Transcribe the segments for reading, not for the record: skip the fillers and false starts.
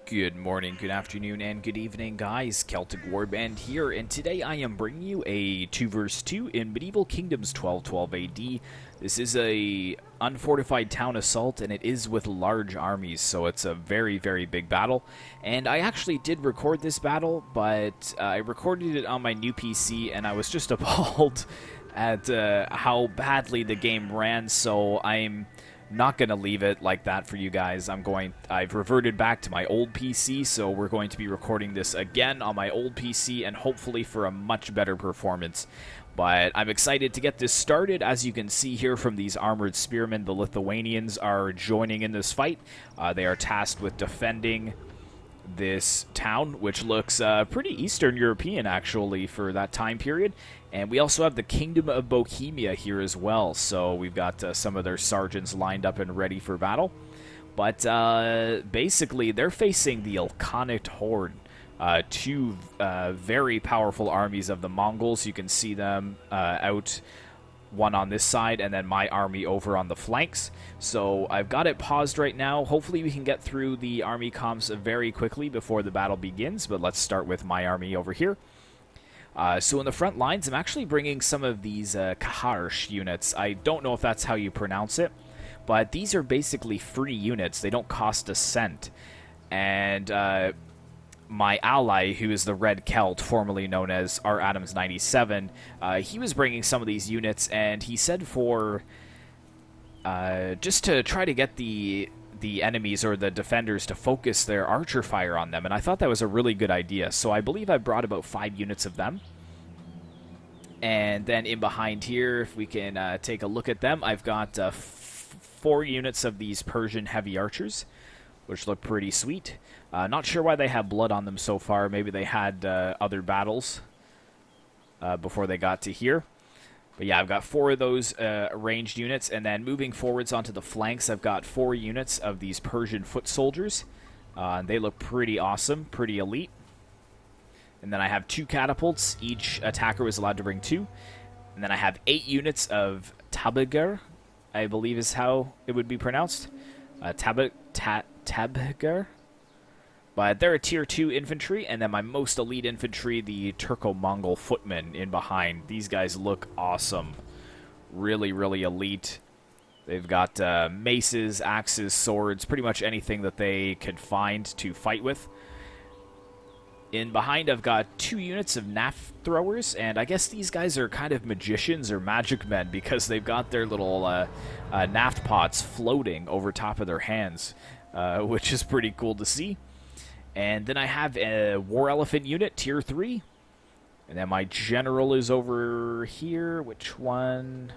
Good morning, good afternoon, and good evening, guys. Celtic Warband here, and today I am bringing you a 2 vs 2 in Medieval Kingdoms 1212 AD. This is a unfortified town assault, and it is with large armies, so it's a very, very big battle. And I actually did record this battle, but I recorded it on my new PC, and I was just appalled at how badly the game ran, so I'm not going to leave it like that for you guys. I've reverted back to my old PC, so we're going to be recording this again on my old PC and hopefully for a much better performance. But I'm excited to get this started. As you can see here from these armored spearmen, the Lithuanians are joining in this fight. They are tasked with defending this town, which looks pretty Eastern European, actually, for that time period. And we also have the Kingdom of Bohemia here as well, so we've got some of their sergeants lined up and ready for battle. But basically, they're facing the Ilkhanate Horde, two very powerful armies of the Mongols. You can see them out, one on this side, and then my army over on the flanks. So I've got it paused right now. Hopefully we can get through the army comps very quickly before the battle begins, but let's start with my army over here. So in the front lines, I'm actually bringing some of these Kaharsh units. I don't know if that's how you pronounce it, but these are basically free units. They don't cost a cent. And my ally, who is the Red Celt, formerly known as R. Adams 97, he was bringing some of these units, and he said for just to try to get the enemies or the defenders to focus their archer fire on them, and I thought that was a really good idea. So I believe I brought about 5 units of them. And then in behind here, if we can take a look at them, I've got 4 units of these Persian heavy archers, which look pretty sweet. Not sure why they have blood on them so far. Maybe they had other battles before they got to here. But yeah, I've got 4 of those ranged units, and then moving forwards onto the flanks, I've got 4 units of these Persian foot soldiers. They look pretty awesome, pretty elite. And then I have 2 catapults. Each attacker was allowed to bring 2. And then I have 8 units of Tabagher, I believe is how it would be pronounced. Tabagher. But they're a tier 2 infantry, and then my most elite infantry, the Turco-Mongol footmen in behind. These guys look awesome. Really, really elite. They've got maces, axes, swords, pretty much anything that they could find to fight with. In behind, I've got 2 units of Naft Throwers, and I guess these guys are kind of magicians or magic men because they've got their little Naft pots floating over top of their hands, which is pretty cool to see. And then I have a War Elephant unit, tier 3. And then my general is over here. Which one?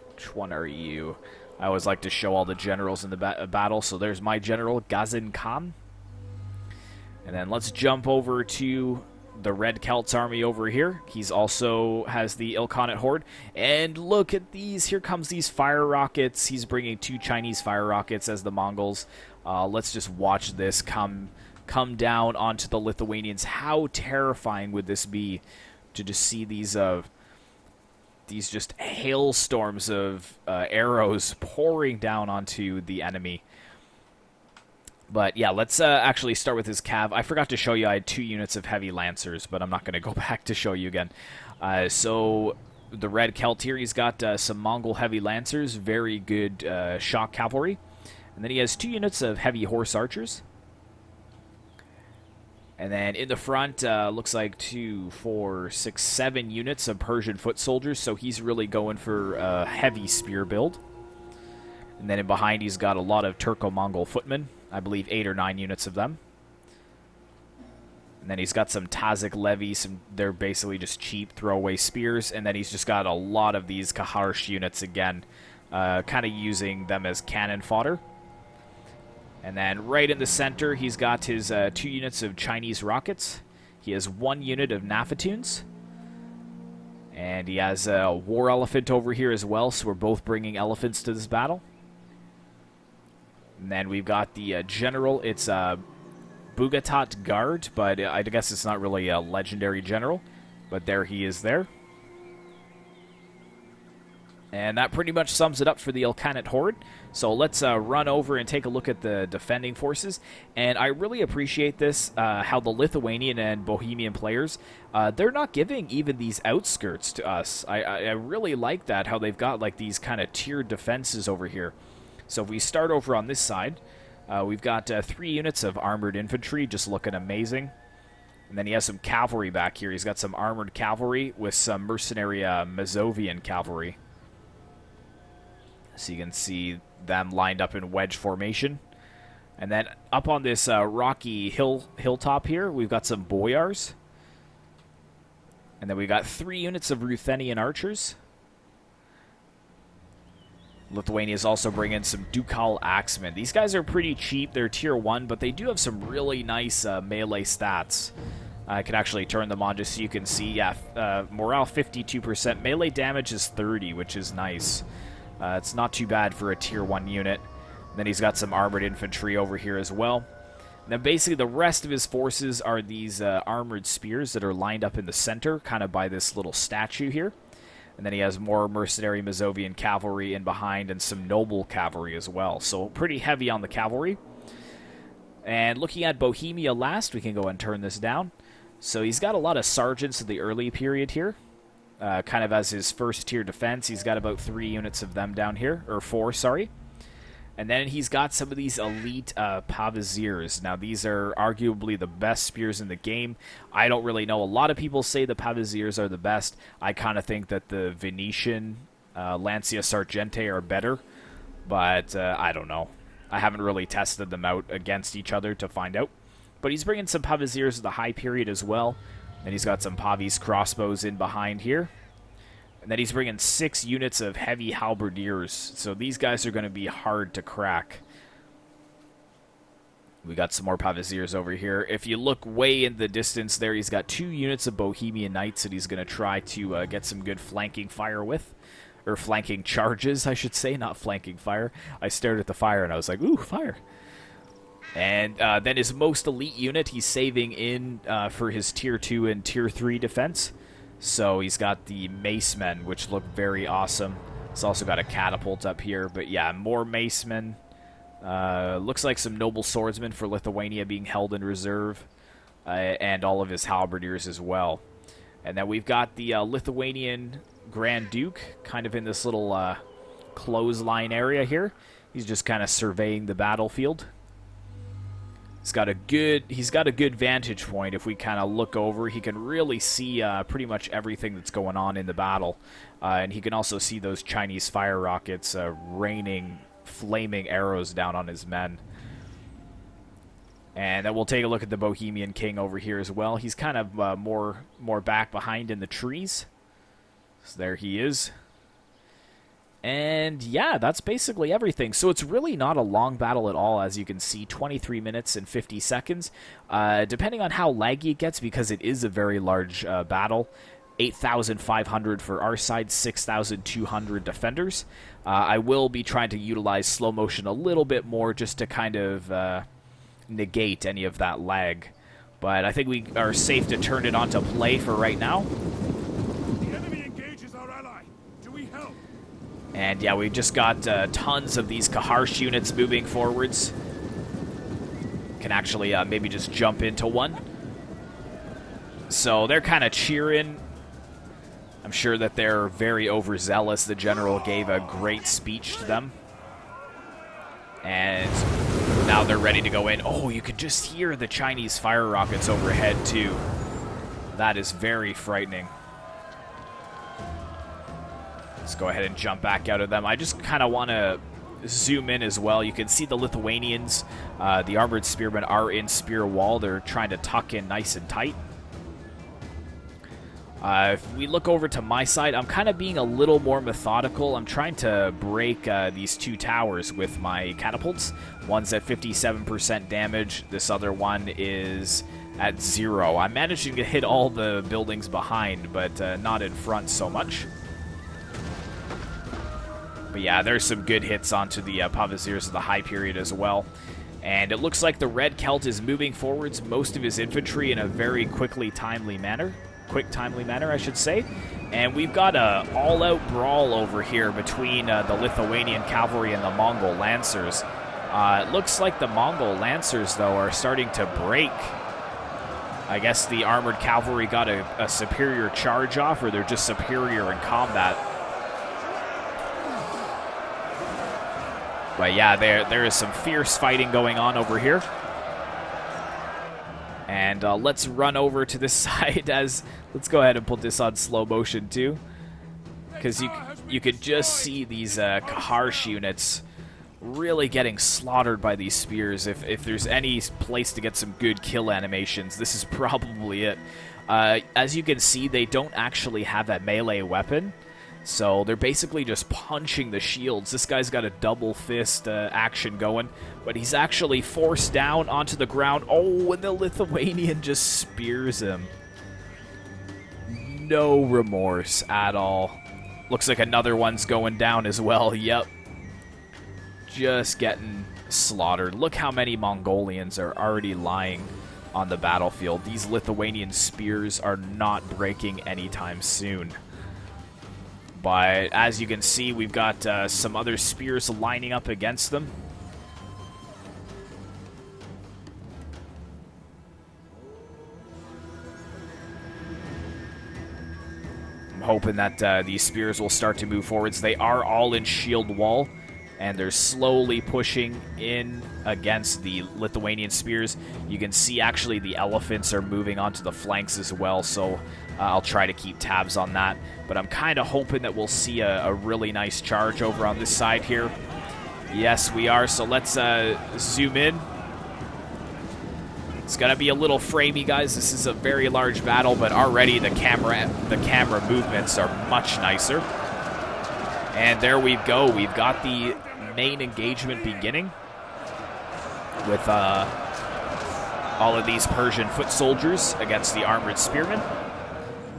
Which one are you? I always like to show all the generals in the battle. So there's my general, Gazin Khan. And then let's jump over to the Red Celts army over here. He's also has the Ilkhanate Horde. And look at these. Here comes these fire rockets. He's bringing 2 Chinese fire rockets as the Mongols. Let's just watch this come down onto the Lithuanians. How terrifying would this be to just see these just hailstorms of arrows pouring down onto the enemy. But yeah, let's actually start with his cav. I forgot to show you I had 2 units of heavy lancers, but I'm not going to go back to show you again. So the Red Celt here, he's got some Mongol heavy lancers, very good shock cavalry. And then he has 2 units of heavy horse archers. And then in the front, looks like 2, 4, 6, 7 units of Persian foot soldiers, so he's really going for a heavy spear build. And then in behind, he's got a lot of Turco-Mongol footmen, I believe 8 or 9 units of them. And then he's got some Tazikh levies, they're basically just cheap throwaway spears. And then he's just got a lot of these Kaharsh units again, kind of using them as cannon fodder. And then right in the center, he's got his 2 units of Chinese rockets. He has 1 unit of Nafatuns. And he has a War Elephant over here as well, so we're both bringing elephants to this battle. And then we've got the general. It's Bugatat Guard, but I guess it's not really a legendary general. But there he is there. And that pretty much sums it up for the Ilkhanate Horde. So let's run over and take a look at the defending forces. And I really appreciate this, how the Lithuanian and Bohemian players, they're not giving even these outskirts to us. I really like that, how they've got like these kind of tiered defenses over here. So if we start over on this side, we've got 3 units of armored infantry just looking amazing. And then he has some cavalry back here. He's got some armored cavalry with some mercenary Mazovian cavalry. So you can see them lined up in wedge formation. And then up on this rocky hilltop here, we've got some boyars. And then we got 3 units of Ruthenian archers. Lithuania is also bringing some Ducal axemen. These guys are pretty cheap. They're tier 1, but they do have some really nice melee stats. I can actually turn them on just so you can see. Yeah, morale 52%. Melee damage is 30, which is nice. It's not too bad for a tier 1 unit. And then he's got some armored infantry over here as well. And then basically the rest of his forces are these armored spears that are lined up in the center, kind of by this little statue here. And then he has more mercenary Mazovian cavalry in behind and some noble cavalry as well. So pretty heavy on the cavalry. And looking at Bohemia last, we can go and turn this down. So he's got a lot of sergeants in the early period here. Kind of as his first tier defense. He's got about 3 units of them down here. Or 4, sorry. And then he's got some of these elite pavasiers. Now, these are arguably the best spears in the game. I don't really know. A lot of people say the pavasiers are the best. I kind of think that the Venetian Lancia Sargente are better. But I don't know. I haven't really tested them out against each other to find out. But he's bringing some pavasiers of the high period as well. And he's got some Pavis crossbows in behind here. And then he's bringing 6 units of heavy halberdiers. So these guys are going to be hard to crack. We got some more Pavasiers over here. If you look way in the distance there, he's got 2 units of Bohemian Knights that he's going to try to get some good flanking fire with. Or flanking charges, I should say, not flanking fire. I stared at the fire and I was like, ooh, fire. And then his most elite unit, he's saving in for his Tier 2 and Tier 3 defense. So he's got the Macemen, which look very awesome. He's also got a catapult up here. But yeah, more Macemen. Looks like some noble swordsmen for Lithuania being held in reserve. And all of his halberdiers as well. And then we've got the Lithuanian Grand Duke, kind of in this little clothesline area here. He's just kind of surveying the battlefield. He's got a good vantage point. If we kind of look over, he can really see pretty much everything that's going on in the battle. And he can also see those Chinese fire rockets raining flaming arrows down on his men. And then we'll take a look at the Bohemian King over here as well. He's kind of more back behind in the trees. So there he is. And yeah, that's basically everything. So it's really not a long battle at all, as you can see, 23 minutes and 50 seconds. Depending on how laggy it gets, because it is a very large battle, 8,500 for our side, 6,200 defenders. I will be trying to utilize slow motion a little bit more just to kind of negate any of that lag. But I think we are safe to turn it on to play for right now. And yeah, we've just got tons of these Kaharsh units moving forwards. Can actually maybe just jump into one. So they're kind of cheering. I'm sure that they're very overzealous. The general gave a great speech to them. And now they're ready to go in. Oh, you could just hear the Chinese fire rockets overhead too. That is very frightening. Let's go ahead and jump back out of them. I just kind of want to zoom in as well. You can see the Lithuanians, the armored spearmen, are in spear wall. They're trying to tuck in nice and tight. If we look over to my side, I'm kind of being a little more methodical. I'm trying to break these 2 towers with my catapults. One's at 57% damage. This other one is at 0. I'm managing to hit all the buildings behind, but not in front so much. But yeah, there's some good hits onto the Pavasiers of the high period as well. And it looks like the Red Celt is moving forwards most of his infantry in a very quick, timely manner, I should say. And we've got a all-out brawl over here between the Lithuanian cavalry and the Mongol lancers. It looks like the Mongol lancers, though, are starting to break. I guess the armored cavalry got a superior charge off, or they're just superior in combat. But yeah, there is some fierce fighting going on over here. And let's run over to this side let's go ahead and put this on slow motion too. Because you could just see these Kaharsh units really getting slaughtered by these spears. If there's any place to get some good kill animations, this is probably it. As you can see, they don't actually have a melee weapon. So they're basically just punching the shields. This guy's got a double fist action going, but he's actually forced down onto the ground. Oh, and the Lithuanian just spears him. No remorse at all. Looks like another one's going down as well. Yep. Just getting slaughtered. Look how many Mongolians are already lying on the battlefield. These Lithuanian spears are not breaking anytime soon. But as you can see, we've got some other spears lining up against them. I'm hoping that these spears will start to move forwards. They are all in shield wall, and they're slowly pushing in against the Lithuanian spears. You can see actually the elephants are moving onto the flanks as well, so I'll try to keep tabs on that. But I'm kind of hoping that we'll see a really nice charge over on this side here. Yes, we are, so let's zoom in. It's going to be a little framey, guys. This is a very large battle, but already the camera movements are much nicer. And there we go. We've got the main engagement beginning with all of these Persian foot soldiers against the armored spearmen.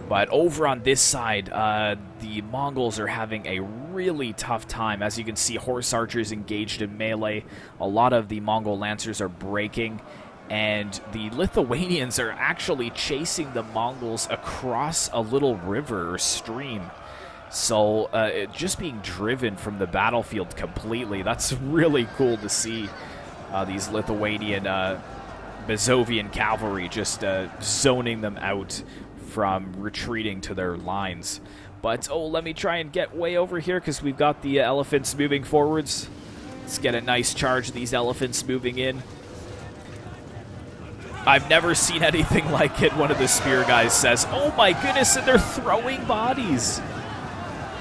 But over on this side, the Mongols are having a really tough time. As you can see, horse archers engaged in melee. A lot of the Mongol lancers are breaking. And the Lithuanians are actually chasing the Mongols across a little river or stream. So just being driven from the battlefield completely. That's really cool to see. These Lithuanian Mazovian cavalry just zoning them out from retreating to their lines. But, oh, let me try and get way over here because we've got the elephants moving forwards. Let's get a nice charge of these elephants moving in. I've never seen anything like it, one of the spear guys says. Oh my goodness, and they're throwing bodies.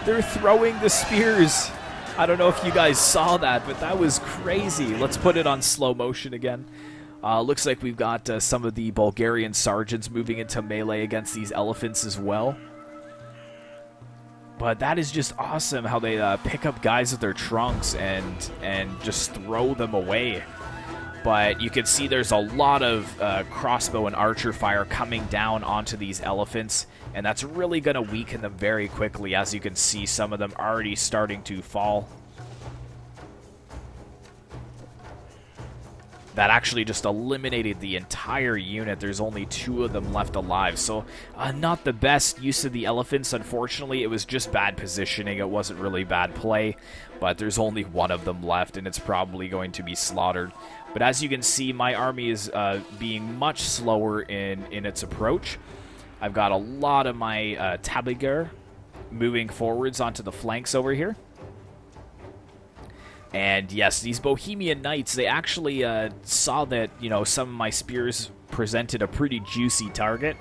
They're throwing the spears. I don't know if you guys saw that, but that was crazy. Let's put it on slow motion again. Looks like we've got some of the Bulgarian sergeants moving into melee against these elephants as well. But that is just awesome how they pick up guys with their trunks and just throw them away. But you can see there's a lot of crossbow and archer fire coming down onto these elephants, and that's really going to weaken them very quickly. As you can see, some of them already starting to fall. That actually just eliminated the entire unit. There's only 2 of them left alive. So not the best use of the elephants, unfortunately. It was just bad positioning. It wasn't really bad play. But there's only 1 of them left, and it's probably going to be slaughtered. But as you can see, my army is being much slower in its approach. I've got a lot of my Tabigar moving forwards onto the flanks over here. And yes, these Bohemian Knights, they actually saw that, you know, some of my spears presented a pretty juicy target.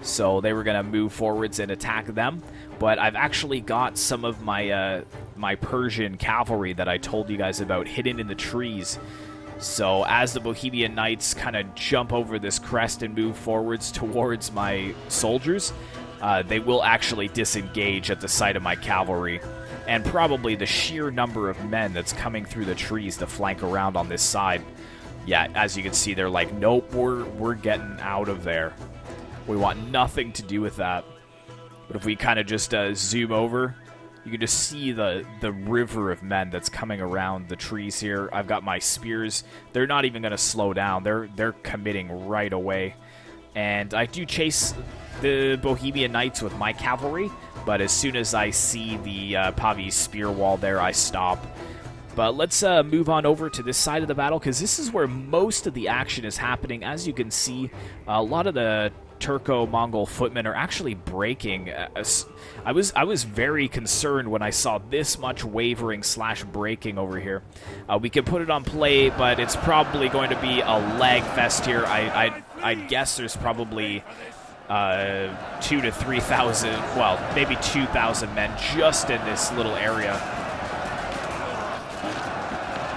So they were going to move forwards and attack them. But I've actually got some of my my Persian cavalry that I told you guys about hidden in the trees. So as the Bohemian Knights kind of jump over this crest and move forwards towards my soldiers, they will actually disengage at the sight of my cavalry. And probably the sheer number of men that's coming through the trees to flank around on this side. Yeah, as you can see, they're like, nope, we're getting out of there. We want nothing to do with that. But if we kind of just zoom over, you can just see the river of men that's coming around the trees here. I've got my spears. They're not even going to slow down. They're committing right away. And I do chase the Bohemian Knights with my cavalry, but as soon as I see the Pavi's spear wall there, I stop. But let's move on over to this side of the battle, because this is where most of the action is happening. As you can see, a lot of the Turco-Mongol footmen are actually breaking. I was very concerned when I saw this much wavering / breaking over here. We could put it on play, but it's probably going to be a lag fest here. I'd guess there's probably 2,000 to 3,000, well, maybe 2,000 men just in this little area.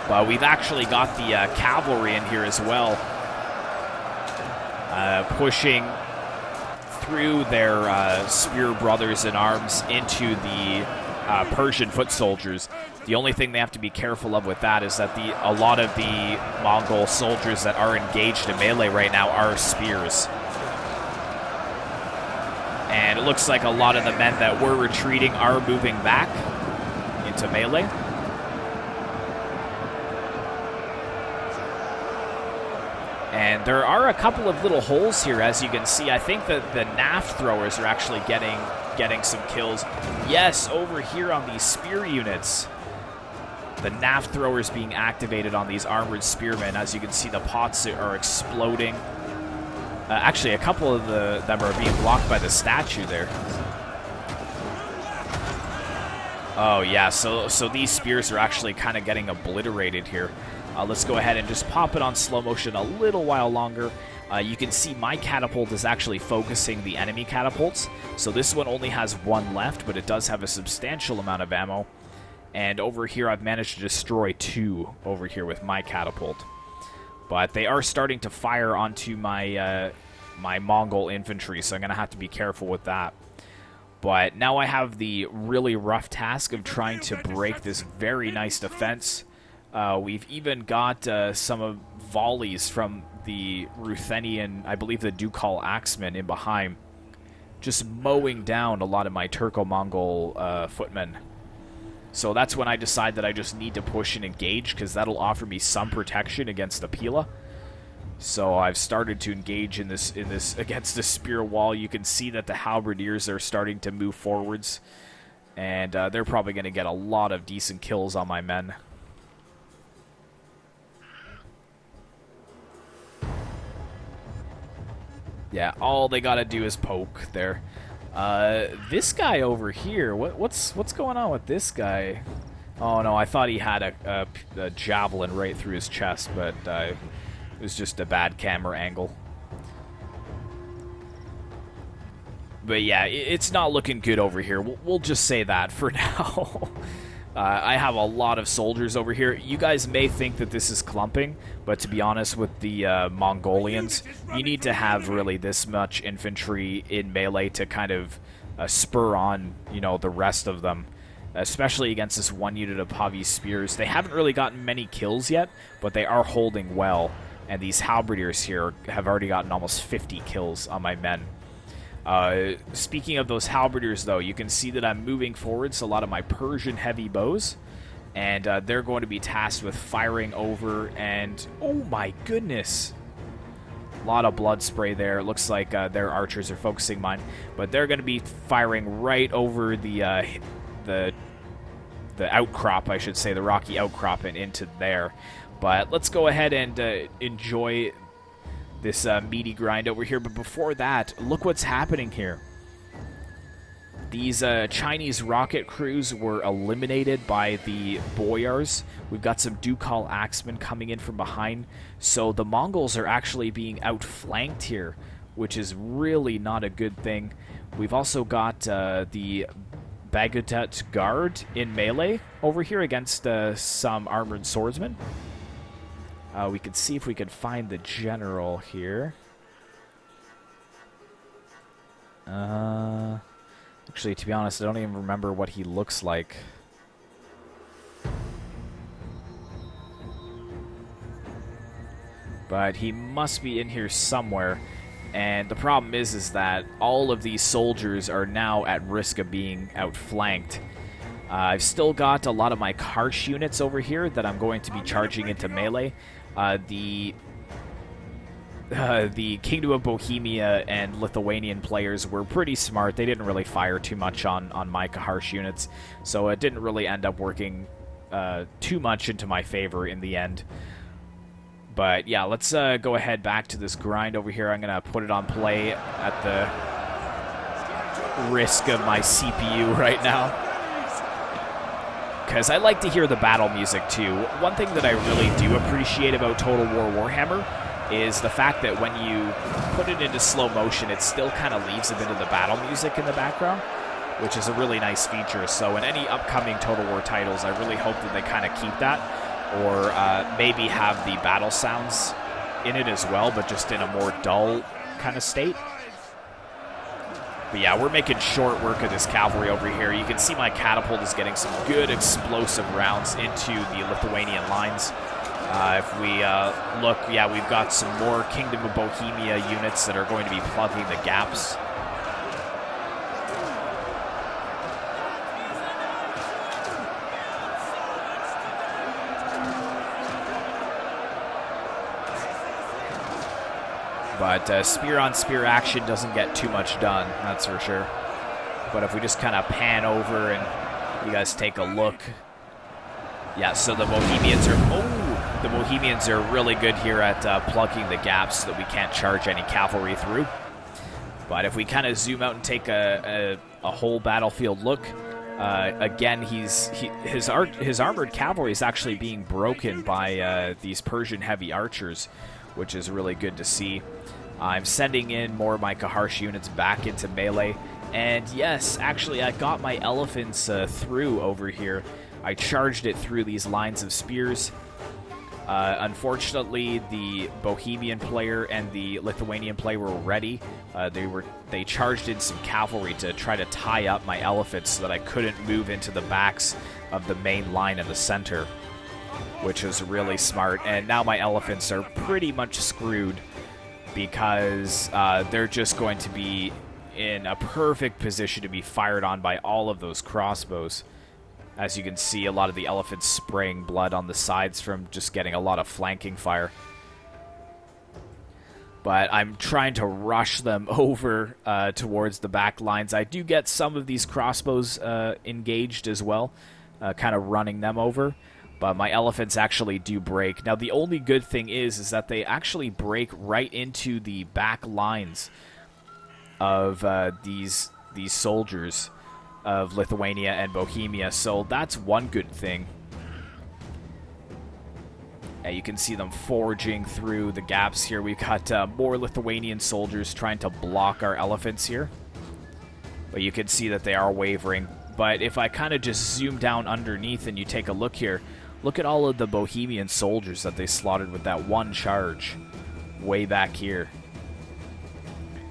But we've actually got the cavalry in here as well, pushing through their spear brothers in arms into the Persian foot soldiers. The only thing they have to be careful of with that is that a lot of the Mongol soldiers that are engaged in melee right now are spears. And it looks like a lot of the men that were retreating are moving back into melee. And there are a couple of little holes here, as you can see. I think that the Naft Throwers are actually getting some kills. Yes, over here on these spear units. The Naft Throwers being activated on these armored spearmen. As you can see, the pots are exploding. Actually, a couple of them are being blocked by the statue there. Oh, yeah, so these spears are actually kind of getting obliterated here. Let's go ahead and just pop it on slow motion a little while longer. You can see my catapult is actually focusing the enemy catapults. So this one only has one left, but it does have a substantial amount of ammo. And over here, I've managed to destroy 2 over here with my catapult. But they are starting to fire onto my my Mongol infantry, so I'm going to have to be careful with that. But now I have the really rough task of trying to break this very nice defense. We've even got some volleys from the Ruthenian, I believe the Ducal Axemen in behind, just mowing down a lot of my Turco-Mongol footmen. So that's when I decide that I just need to push and engage, because that'll offer me some protection against the Pila. So I've started to engage in this against the spear wall. You can see that the halberdiers are starting to move forwards, and they're probably going to get a lot of decent kills on my men. Yeah, all they gotta do is poke there. This guy over here, what's going on with this guy? Oh no, I thought he had a javelin right through his chest, but it was just a bad camera angle. But yeah, it's not looking good over here. We'll just say that for now. I have a lot of soldiers over here. You guys may think that this is clumping, but to be honest with the Mongolians, you need to have really this much infantry in melee to kind of spur on, you know, the rest of them, especially against this one unit of Pavi's spears. They haven't really gotten many kills yet, but they are holding well, and these halberdiers here have already gotten almost 50 kills on my men. Speaking of those halberdiers, though, you can see that I'm moving forwards a lot of my Persian heavy bows, and they're going to be tasked with firing over, and oh my goodness, a lot of blood spray there. It looks like their archers are focusing mine, but they're going to be firing right over the outcrop, I should say, the rocky outcrop, and into there. But let's go ahead and enjoy this meaty grind over here. But before that, look what's happening here. These Chinese rocket crews were eliminated by the boyars. We've got some Ducal Axemen coming in from behind. So the Mongols are actually being outflanked here, which is really not a good thing. We've also got the Bagutet Guard in melee over here against some armored swordsmen. We could see if we could find the general here. Actually, to be honest, I don't even remember what he looks like. But he must be in here somewhere. And the problem is that all of these soldiers are now at risk of being outflanked. I've still got a lot of my Karsh units over here that I'm going to be charging into melee. The the Kingdom of Bohemia and Lithuanian players were pretty smart. They didn't really fire too much on my Kaharsh units, so it didn't really end up working too much into my favor in the end. But yeah, let's go ahead back to this grind over here. I'm going to put it on play at the risk of my CPU right now, because I like to hear the battle music too. One thing that I really do appreciate about Total War Warhammer is the fact that when you put it into slow motion, it still kind of leaves a bit of the battle music in the background, which is a really nice feature. So in any upcoming Total War titles, I really hope that they kind of keep that, or maybe have the battle sounds in it as well, but just in a more dull kind of state. But yeah, we're making short work of this cavalry over here. You can see my catapult is getting some good explosive rounds into the Lithuanian lines. If we look, yeah, we've got some more Kingdom of Bohemia units that are going to be plugging the gaps. But spear-on-spear action doesn't get too much done, that's for sure. But if we just kind of pan over and you guys take a look. Yeah, so the Bohemians are really good here at plugging the gaps so that we can't charge any cavalry through. But if we kind of zoom out and take a whole battlefield look, again, his armored cavalry is actually being broken by these Persian heavy archers, which is really good to see. I'm sending in more of my Kaharsh units back into melee. And yes, actually, I got my elephants through over here. I charged it through these lines of spears. Unfortunately, the Bohemian player and the Lithuanian player were ready. They charged in some cavalry to try to tie up my elephants so that I couldn't move into the backs of the main line in the center, which was really smart. And now my elephants are pretty much screwed because they're just going to be in a perfect position to be fired on by all of those crossbows. As you can see, a lot of the elephants spraying blood on the sides from just getting a lot of flanking fire. But I'm trying to rush them over towards the back lines. I do get some of these crossbows engaged as well, kind of running them over. But my elephants actually do break. Now, the only good thing is that they actually break right into the back lines of these soldiers of Lithuania and Bohemia, so that's one good thing. And you can see them forging through the gaps here. We've got more Lithuanian soldiers trying to block our elephants here, but you can see that they are wavering. But if I kind of just zoom down underneath and you take a look here, look at all of the Bohemian soldiers that they slaughtered with that one charge way back here.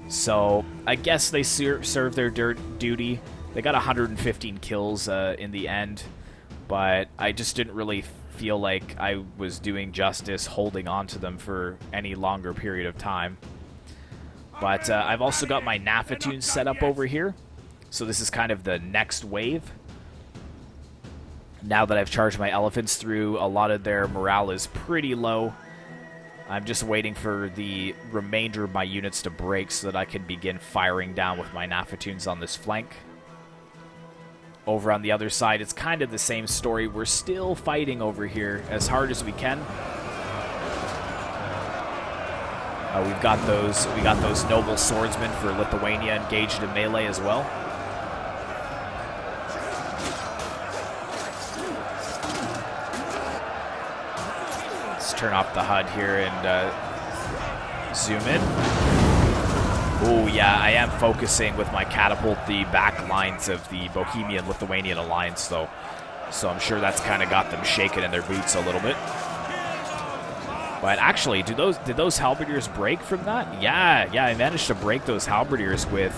So I guess they served their duty. They got 115 kills in the end, but I just didn't really feel like I was doing justice holding on to them for any longer period of time. But I've also got my Naphtha set up over here, so this is kind of the next wave. Now that I've charged my elephants through, a lot of their morale is pretty low. I'm just waiting for the remainder of my units to break so that I can begin firing down with my Naphtha on this flank. Over on the other side, it's kind of the same story. We're still fighting over here as hard as we can. We got those noble swordsmen for Lithuania engaged in melee as well. Let's turn off the HUD here and zoom in. Oh yeah, I am focusing with my catapult the back lines of the Bohemian-Lithuanian alliance, though. So I'm sure that's kind of got them shaking in their boots a little bit. But actually, did those halberdiers break from that? Yeah, I managed to break those halberdiers with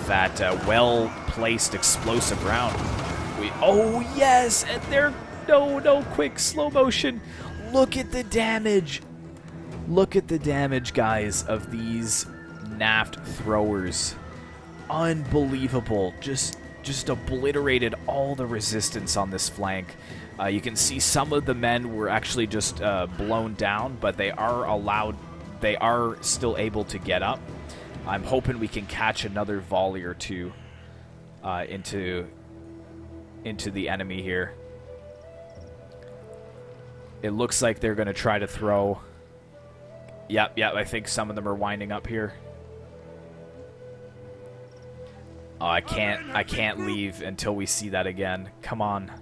that well-placed explosive round. Oh yes, and they're no quick slow motion. Look at the damage. Look at the damage, guys, of these Naft Throwers. Unbelievable. Just obliterated all the resistance on this flank. You can see some of the men were actually just blown down, but they are allowed they are still able to get up. I'm hoping we can catch another volley or two into the enemy here. It looks like they're going to try to throw. Yep, I think some of them are winding up here. Oh, I can't leave until we see that again. Come on.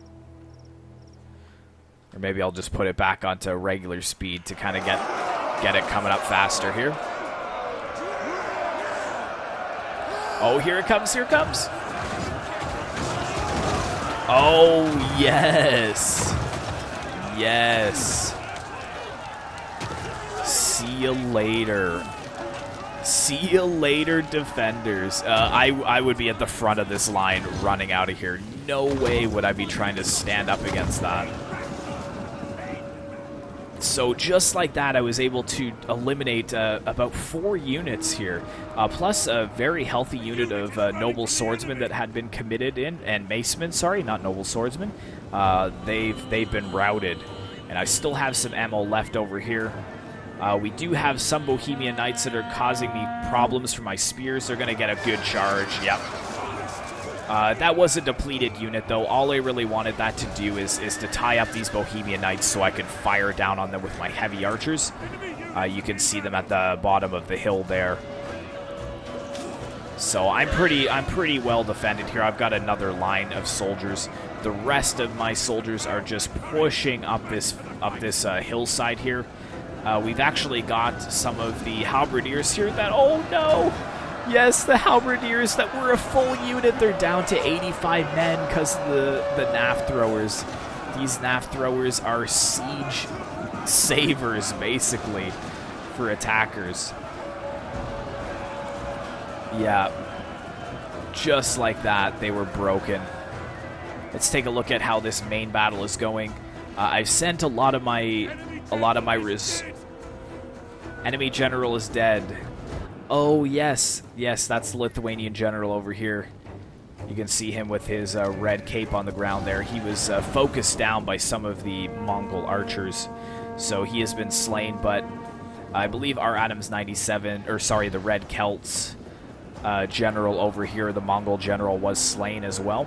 Or maybe I'll just put it back onto regular speed to kind of get it coming up faster here. Oh, here it comes, here it comes. Oh, yes. Yes. See you later. See you later, defenders. I would be at the front of this line running out of here. No way would I be trying to stand up against that. So just like that, I was able to eliminate about 4 units here, plus a very healthy unit of noble swordsmen that had been committed in, and macemen, sorry, not noble swordsmen. They've been routed, and I still have some ammo left over here. We do have some Bohemian knights that are causing me problems for my spears. They're going to get a good charge, yep. That was a depleted unit, though. All I really wanted that to do is to tie up these Bohemian knights so I could fire down on them with my heavy archers. You can see them at the bottom of the hill there. So I'm pretty well defended here. I've got another line of soldiers. The rest of my soldiers are just pushing up this hillside here. We've actually got some of the halberdiers here that, oh no! Yes, the halberdiers that were a full unit, they're down to 85 men because of the Naft Throwers. These Naft Throwers are siege savers, basically, for attackers. Yeah, just like that, they were broken. Let's take a look at how this main battle is going. I've sent a lot of my enemy general is dead. Oh, yes. Yes, that's the Lithuanian general over here. You can see him with his red cape on the ground there. He was focused down by some of the Mongol archers, so he has been slain, but I believe our Adams 97, or sorry, the Red Celts general over here, the Mongol general, was slain as well.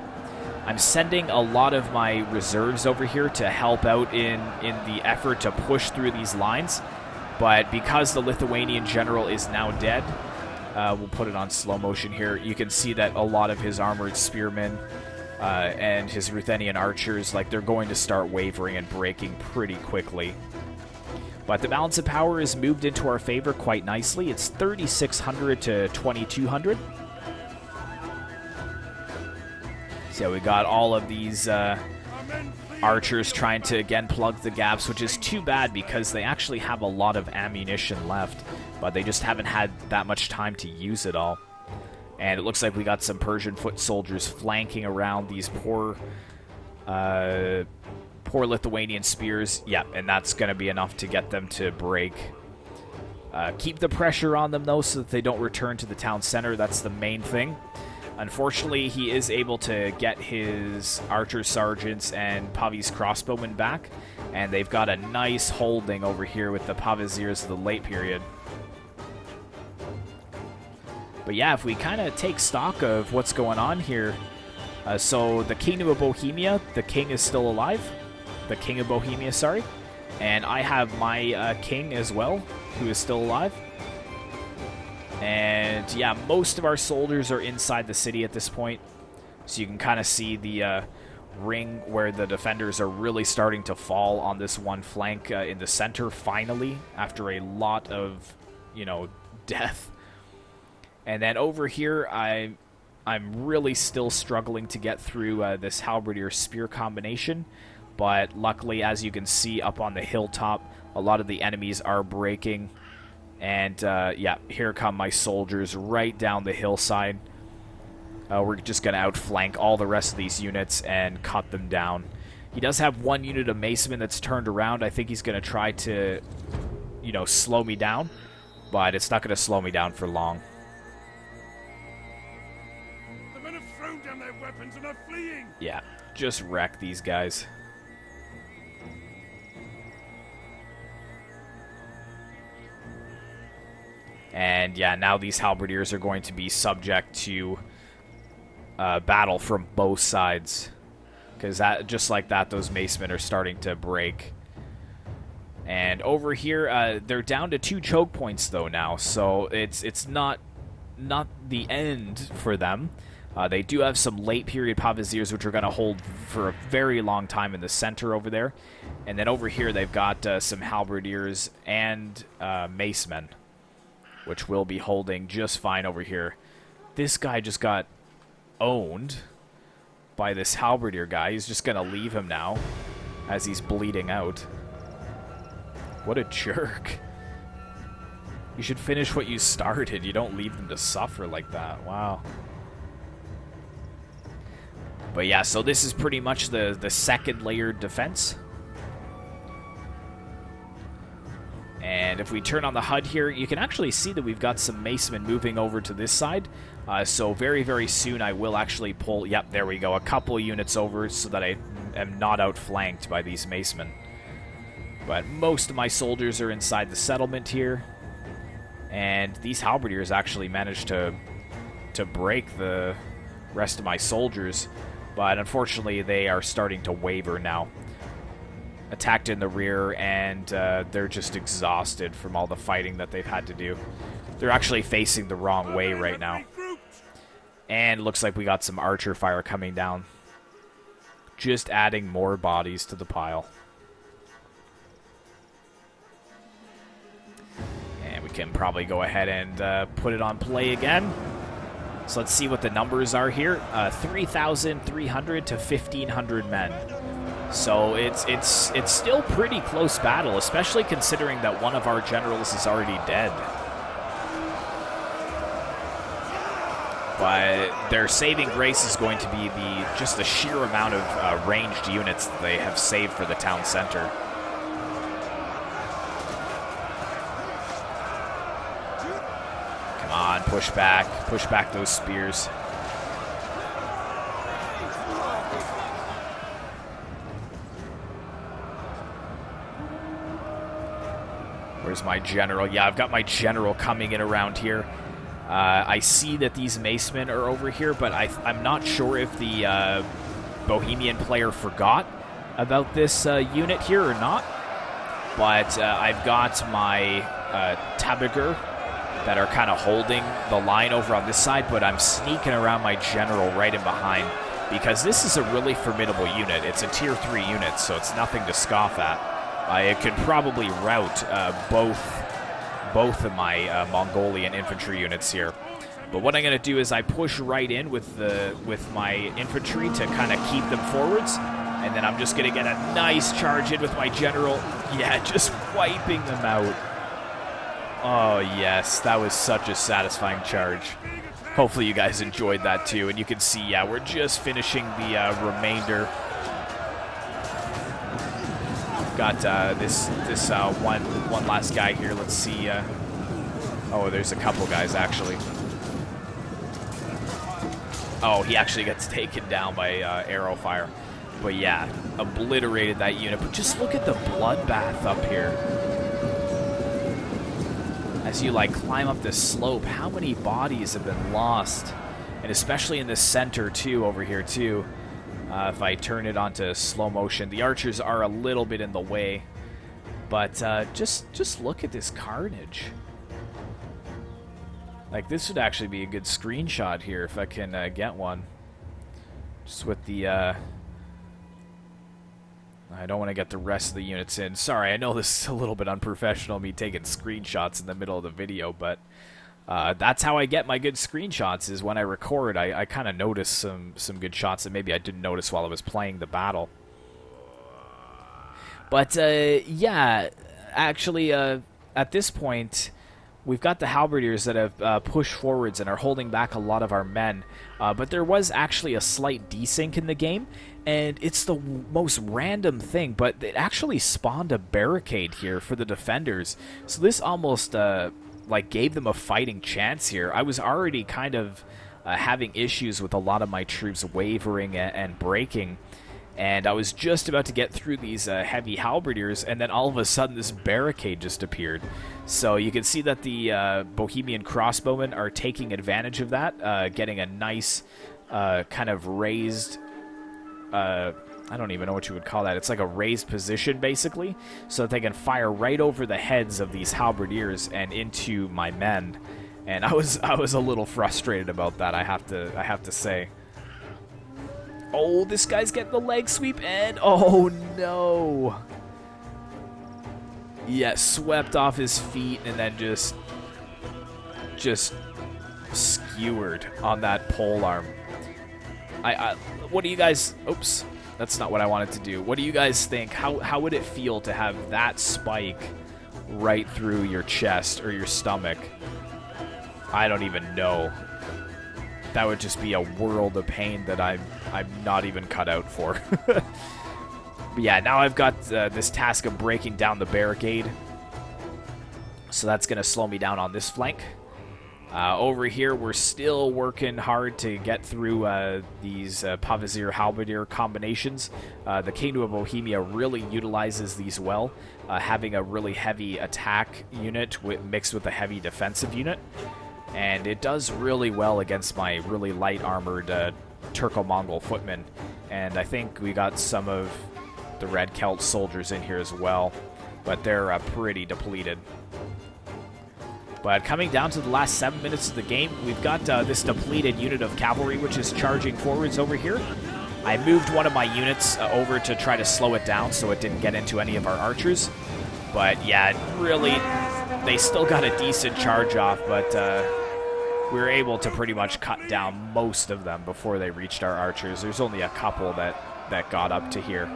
I'm sending a lot of my reserves over here to help out in the effort to push through these lines. But because the Lithuanian general is now dead, we'll put it on slow motion here. You can see that a lot of his armored spearmen and his Ruthenian archers, like, they're going to start wavering and breaking pretty quickly. But the balance of power is moved into our favor quite nicely. It's 3,600 to 2,200. So we got all of these archers trying to, again, plug the gaps, which is too bad because they actually have a lot of ammunition left, but they just haven't had that much time to use it all. And it looks like we got some Persian foot soldiers flanking around these poor Lithuanian spears. Yeah, and that's going to be enough to get them to break. Keep the pressure on them, though, so that they don't return to the town center. That's the main thing. Unfortunately, he is able to get his archer sergeants and Pavi's crossbowmen back, and they've got a nice holding over here with the Paviziers of the late period. But yeah, if we kind of take stock of what's going on here, so the Kingdom of Bohemia, the king is still alive. The King of Bohemia, sorry. And I have my king as well, who is still alive. And yeah, most of our soldiers are inside the city at this point. So you can kind of see the ring where the defenders are really starting to fall on this one flank in the center, finally, after a lot of, death. And then over here, I'm really still struggling to get through this halberdier spear combination. But luckily, as you can see up on the hilltop, a lot of the enemies are breaking. And, yeah, here come my soldiers right down the hillside. We're just going to outflank all the rest of these units and cut them down. He does have one unit of macemen that's turned around. I think he's going to try to, slow me down. But it's not going to slow me down for long. The men have thrown down their weapons and are fleeing! Yeah, just wreck these guys. And yeah, now these halberdiers are going to be subject to battle from both sides. Because that, just like that, those macemen are starting to break. And over here, they're down to 2 choke points though now, so it's not the end for them. They do have some late period pavasiers, which are going to hold for a very long time in the center over there. And then over here, they've got some halberdiers and macemen, which will be holding just fine over here. This guy just got owned by this halberdier guy. He's just going to leave him now as he's bleeding out. What a jerk. You should finish what you started. You don't leave them to suffer like that. Wow. But yeah, so this is pretty much the second layered defense. And if we turn on the HUD here, you can actually see that we've got some macemen moving over to this side. So very, very soon I will actually pull... Yep, there we go. A couple units over so that I am not outflanked by these macemen. But most of my soldiers are inside the settlement here. And these halberdiers actually managed to break the rest of my soldiers. But unfortunately, they are starting to waver now. Attacked in the rear, and they're just exhausted from all the fighting that they've had to do. They're actually facing the wrong way right now. And looks like we got some archer fire coming down. Just adding more bodies to the pile. And we can probably go ahead and put it on play again. So let's see what the numbers are here. 3,300 to 1,500 men. So it's still pretty close battle, especially considering that one of our generals is already dead. But their saving grace is going to be just the sheer amount of ranged units that they have saved for the town center. Come on, push back those spears. Where's my general? Yeah, I've got my general coming in around here. I see that these macemen are over here, but I'm not sure if the Bohemian player forgot about this unit here or not. But I've got my Tabiger that are kind of holding the line over on this side, but I'm sneaking around my general right in behind because this is a really formidable unit. It's a tier 3 unit, so it's nothing to scoff at. It could probably rout both of my Mongolian infantry units here. But what I'm going to do is I push right in with my infantry to kind of keep them forwards, and then I'm just going to get a nice charge in with my general. Yeah, just wiping them out. Oh, yes, that was such a satisfying charge. Hopefully you guys enjoyed that too, and you can see, yeah, we're just finishing the remainder. Got this one last guy here. Let's see. Oh, there's a couple guys actually. Oh, he actually gets taken down by arrow fire. But yeah, obliterated that unit. But just look at the bloodbath up here. As you like climb up this slope, how many bodies have been lost? And especially in the center too, over here too. If I turn it onto slow motion, the archers are a little bit in the way, but just look at this carnage. Like, this would actually be a good screenshot here if I can get one. Just with the I don't want to get the rest of the units in. Sorry, I know this is a little bit unprofessional, me taking screenshots in the middle of the video, but that's how I get my good screenshots, is when I record, I kind of notice some good shots that maybe I didn't notice while I was playing the battle. But, yeah, actually, at this point, we've got the halberdiers that have pushed forwards and are holding back a lot of our men. But there was actually a slight desync in the game, and it's the most random thing, but it actually spawned a barricade here for the defenders. So this almost... like gave them a fighting chance here. I was already kind of having issues with a lot of my troops wavering and breaking, And I was just about to get through these heavy halberdiers, and then all of a sudden this barricade just appeared. So you can see that the Bohemian crossbowmen are taking advantage of that, getting a nice kind of raised... I don't even know what you would call that. It's like a raised position, basically, so that they can fire right over the heads of these halberdiers and into my men. And I was a little frustrated about that, I have to say. Oh, this guy's getting the leg sweep, and oh no! Yeah, swept off his feet and then just skewered on that pole arm. What do you guys... Oops. That's not what I wanted to do. What do you guys think? How would it feel to have that spike right through your chest or your stomach? I don't even know. That would just be a world of pain that I'm not even cut out for. But yeah, now I've got this task of breaking down the barricade. So that's going to slow me down on this flank. Over here, we're still working hard to get through these Pavazir Halberdier combinations. The Kingdom of Bohemia really utilizes these well, having a really heavy attack unit mixed with a heavy defensive unit. And it does really well against my really light armored Turco-Mongol footmen. And I think we got some of the Red Celt soldiers in here as well, but they're pretty depleted. But coming down to the last 7 minutes of the game, we've got this depleted unit of cavalry, which is charging forwards over here. I moved one of my units over to try to slow it down so it didn't get into any of our archers. But yeah, really, they still got a decent charge off, but we were able to pretty much cut down most of them before they reached our archers. There's only a couple that got up to here.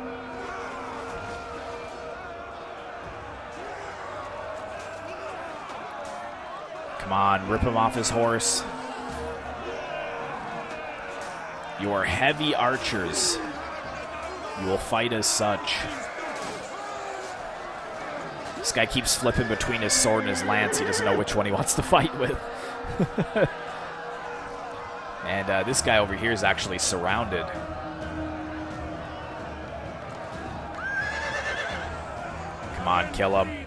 Come on, rip him off his horse. You are heavy archers. You will fight as such. This guy keeps flipping between his sword and his lance. He doesn't know which one he wants to fight with. And this guy over here is actually surrounded. Come on, kill him.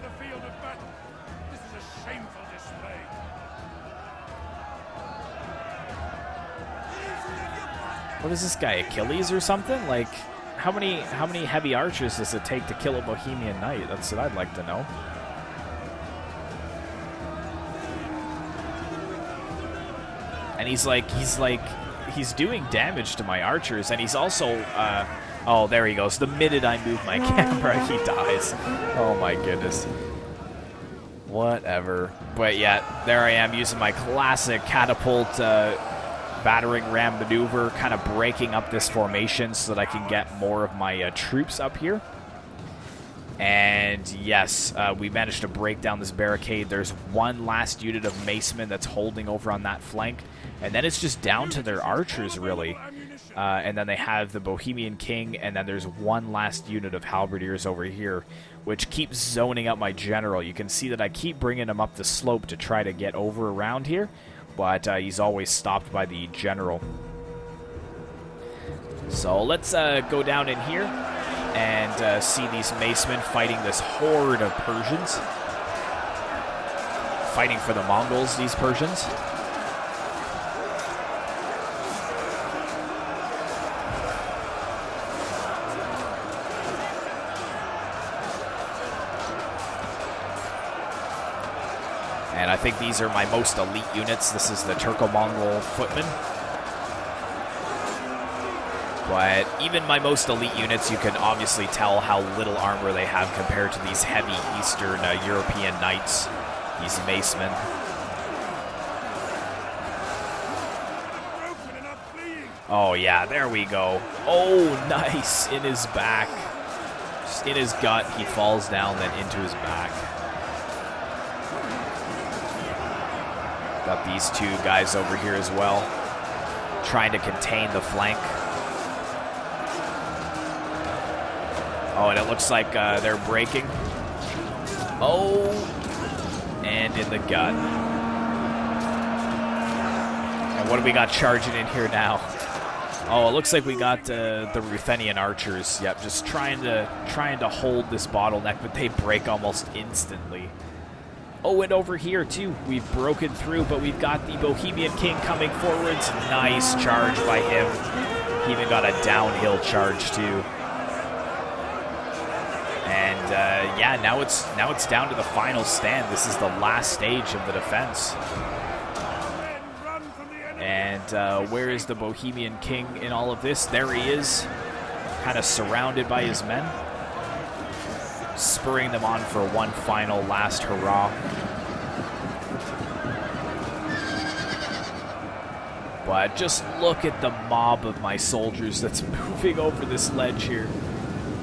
What is this guy, Achilles or something? Like, how many heavy archers does it take to kill a Bohemian knight? That's what I'd like to know. And he's doing damage to my archers, and he's also, oh, there he goes. The minute I move my camera, he dies. Oh my goodness. Whatever. But yeah, there I am using my classic catapult, battering ram maneuver, kind of breaking up this formation so that I can get more of my troops up here. And yes, we managed to break down this barricade. There's one last unit of macemen that's holding over on that flank. And then it's just down to their archers, really. And then they have the Bohemian King, and then there's one last unit of halberdiers over here, which keeps zoning out my general. You can see that I keep bringing him up the slope to try to get over around here. But he's always stopped by the general. So let's go down in here and see these macemen fighting this horde of Persians. Fighting for the Mongols, these Persians. And I think these are my most elite units. This is the Turco-Mongol footmen. But even my most elite units, you can obviously tell how little armor they have compared to these heavy Eastern European knights, these macemen. Oh yeah, there we go. Oh, nice, in his back. Just in his gut, he falls down, then into his back. Got these two guys over here as well, trying to contain the flank. Oh, and it looks like they're breaking. Oh, and in the gut. And what do we got charging in here now? Oh, it looks like we got the Ruthenian archers. Yep, just trying to hold this bottleneck, but they break almost instantly. Oh, and over here, too, we've broken through, but we've got the Bohemian king coming forwards. Nice charge by him. He even got a downhill charge, too. And, yeah, now it's down to the final stand. This is the last stage of the defense. And where is the Bohemian king in all of this? There he is, kind of surrounded by his men, spurring them on for one final last hurrah. But just look at the mob of my soldiers that's moving over this ledge here.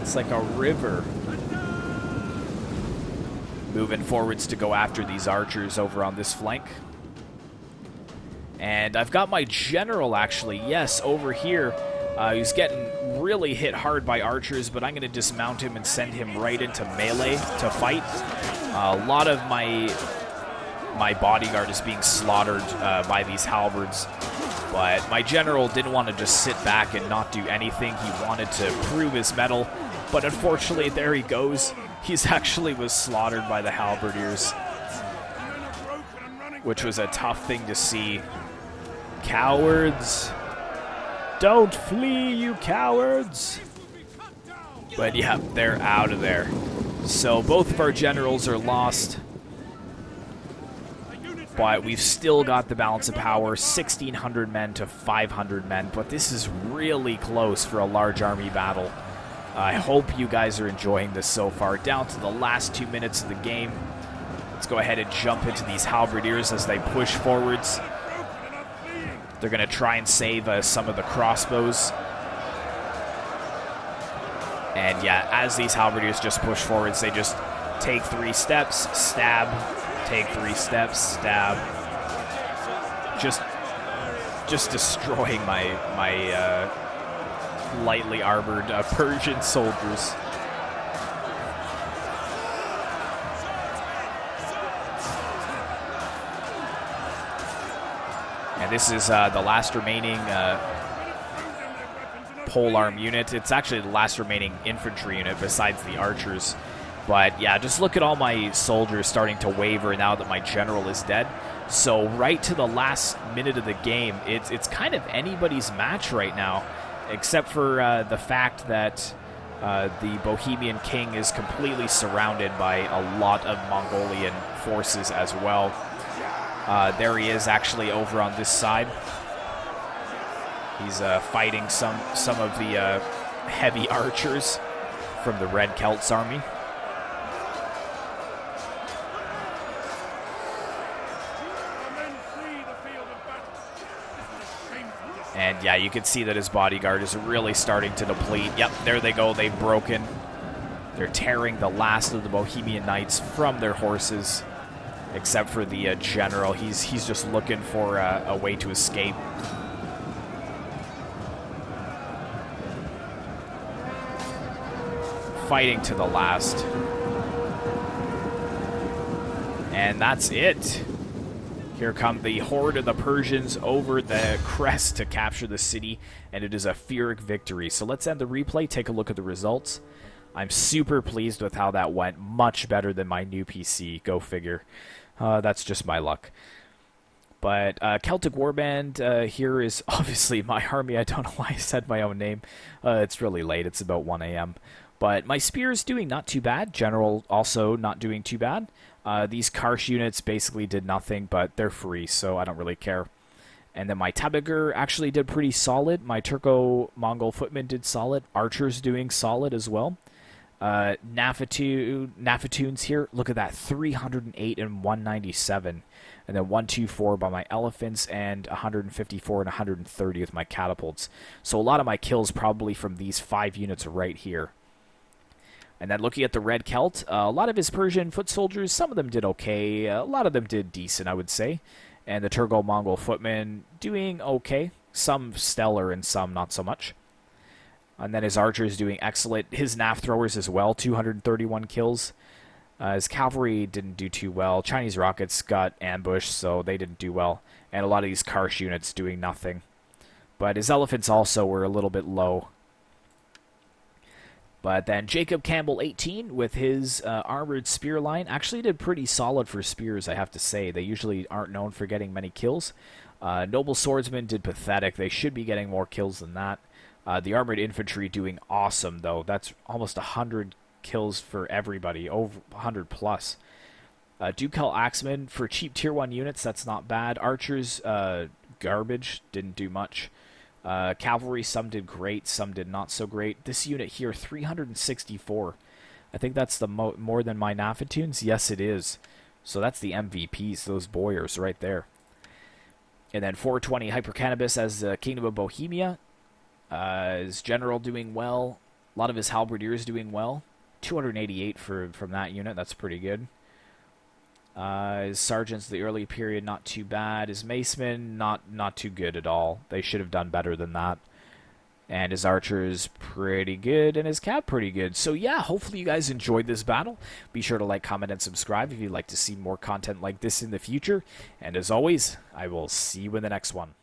It's like a river. Moving forwards to go after these archers over on this flank. And I've got my general, actually, yes, over here. He's getting really hit hard by archers, but I'm going to dismount him and send him right into melee to fight. A lot of my bodyguard is being slaughtered by these halberds, but my general didn't want to just sit back and not do anything. He wanted to prove his mettle, but unfortunately, there he goes. He's actually was slaughtered by the halberdiers, which was a tough thing to see. Cowards. Don't flee, you cowards. But yeah, they're out of there. So both of our generals are lost. But we've still got the balance of power, 1,600 men to 500 men. But this is really close for a large army battle. I hope you guys are enjoying this so far. Down to the last 2 minutes of the game. Let's go ahead and jump into these halberdiers as they push forwards. They're going to try and save some of the crossbows. And yeah, as these halberdiers just push forwards, they just take 3 steps, stab, take 3 steps, stab. Just destroying my lightly armored Persian soldiers. And this is the last remaining polearm unit. It's actually the last remaining infantry unit besides the archers. But yeah, just look at all my soldiers starting to waver now that my general is dead. So right to the last minute of the game, it's kind of anybody's match right now, except for the fact that the Bohemian king is completely surrounded by a lot of Mongolian forces as well. There he is, actually, over on this side. He's fighting some of the heavy archers from the Red Celts army. And yeah, you can see that his bodyguard is really starting to deplete. Yep, there they go. They've broken. They're tearing the last of the Bohemian knights from their horses. Except for the general. He's just looking for a way to escape. Fighting to the last. And that's it. Here come the horde of the Persians over the crest to capture the city, and it is a Pyrrhic victory. So let's end the replay, take a look at the results. I'm super pleased with how that went. Much better than my new PC. Go figure. That's just my luck. But Celtic Warband here is obviously my army. I don't know why I said my own name. It's really late. It's about 1 a.m. But my spear is doing not too bad. General also not doing too bad. These Karsh units basically did nothing, but they're free, so I don't really care. And then my Tabagur actually did pretty solid. My Turco-Mongol footmen did solid. Archers doing solid as well. Nafatunes here, look at that, 308 and 197, and then 124 by my elephants, and 154 and 130 with my catapults. So a lot of my kills probably from these 5 units right here. And then looking at the Red Celt, a lot of his Persian foot soldiers, some of them did okay, a lot of them did decent, I would say. And the Turco-Mongol footmen doing okay, some stellar and some not so much. And then his archers doing excellent. His Naft Throwers as well, 231 kills. His cavalry didn't do too well. Chinese rockets got ambushed, so they didn't do well. And a lot of these Karsh units doing nothing. But his elephants also were a little bit low. But then Jacob Campbell 18 with his armored spear line actually did pretty solid for spears, I have to say. They usually aren't known for getting many kills. Noble Swordsman did pathetic. They should be getting more kills than that. The armored infantry doing awesome, though. That's almost 100 kills for everybody, over 100 plus. Ducal Axemen, for cheap tier 1 units, that's not bad. Archers, garbage, didn't do much. Cavalry, some did great, some did not so great. This unit here, 364. I think that's the more than my Naftatunes. Yes, it is. So that's the MVPs, those boyars right there. And then 420 Hypercannabis as the Kingdom of Bohemia. His general doing well. A lot of his halberdiers doing well. 288 from that unit. That's pretty good. His sergeants, the early period, not too bad. His macemen, not too good at all. They should have done better than that. And his archers, pretty good. And his cav, pretty good. So yeah, hopefully you guys enjoyed this battle. Be sure to like, comment, and subscribe if you'd like to see more content like this in the future. And as always, I will see you in the next one.